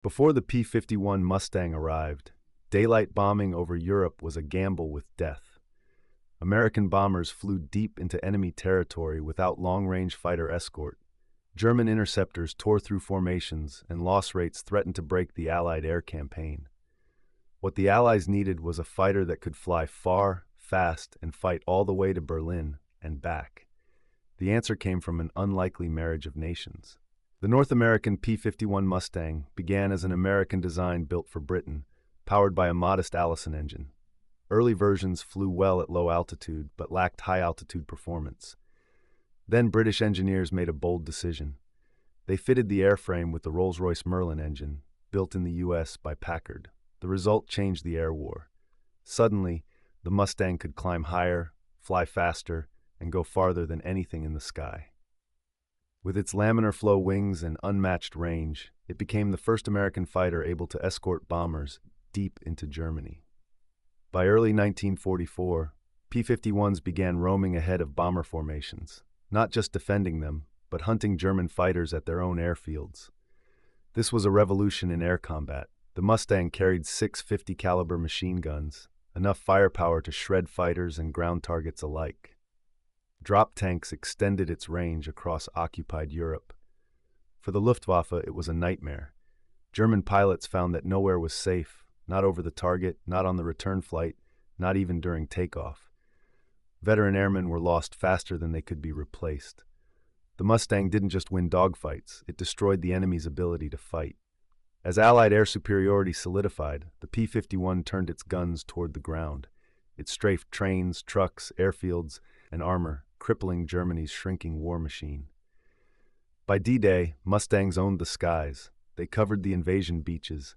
Before the P-51 Mustang arrived, daylight bombing over Europe was a gamble with death. American bombers flew deep into enemy territory without long-range fighter escort. German interceptors tore through formations, and loss rates threatened to break the Allied air campaign. What the Allies needed was a fighter that could fly far, fast, and fight all the way to Berlin and back. The answer came from an unlikely marriage of nations. The North American P-51 Mustang began as an American design built for Britain, powered by a modest Allison engine. Early versions flew well at low altitude, but lacked high-altitude performance. Then British engineers made a bold decision. They fitted the airframe with the Rolls-Royce Merlin engine, built in the U.S. by Packard. The result changed the air war. Suddenly, the Mustang could climb higher, fly faster, and go farther than anything in the sky. With its laminar flow wings and unmatched range, it became the first American fighter able to escort bombers deep into Germany. By early 1944, P-51s began roaming ahead of bomber formations, not just defending them, but hunting German fighters at their own airfields. This was a revolution in air combat. The Mustang carried 6 50 caliber machine guns, enough firepower to shred fighters and ground targets alike. Drop tanks extended its range across occupied Europe. For the Luftwaffe, it was a nightmare. German pilots found that nowhere was safe, not over the target, not on the return flight, not even during takeoff. Veteran airmen were lost faster than they could be replaced. The Mustang didn't just win dogfights, it destroyed the enemy's ability to fight. As Allied air superiority solidified, the P-51 turned its guns toward the ground. It strafed trains, trucks, airfields, and armor, crippling Germany's shrinking war machine. By D-Day, Mustangs owned the skies. They covered the invasion beaches.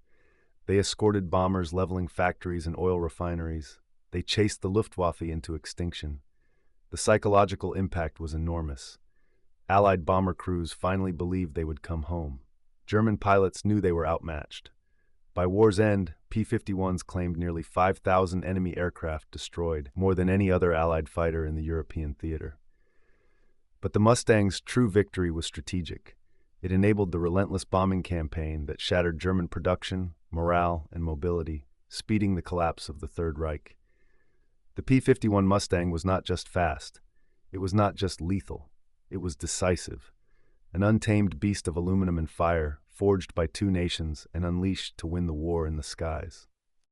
They escorted bombers leveling factories and oil refineries. They chased the Luftwaffe into extinction. The psychological impact was enormous. Allied bomber crews finally believed they would come home. German pilots knew they were outmatched. By war's end, P-51s claimed nearly 5,000 enemy aircraft destroyed, more than any other Allied fighter in the European theater. But the Mustang's true victory was strategic. It enabled the relentless bombing campaign that shattered German production, morale, and mobility, speeding the collapse of the Third Reich. The P-51 Mustang was not just fast. It was not just lethal. It was decisive. An untamed beast of aluminum and fire, forged by two nations and unleashed to win the war in the skies.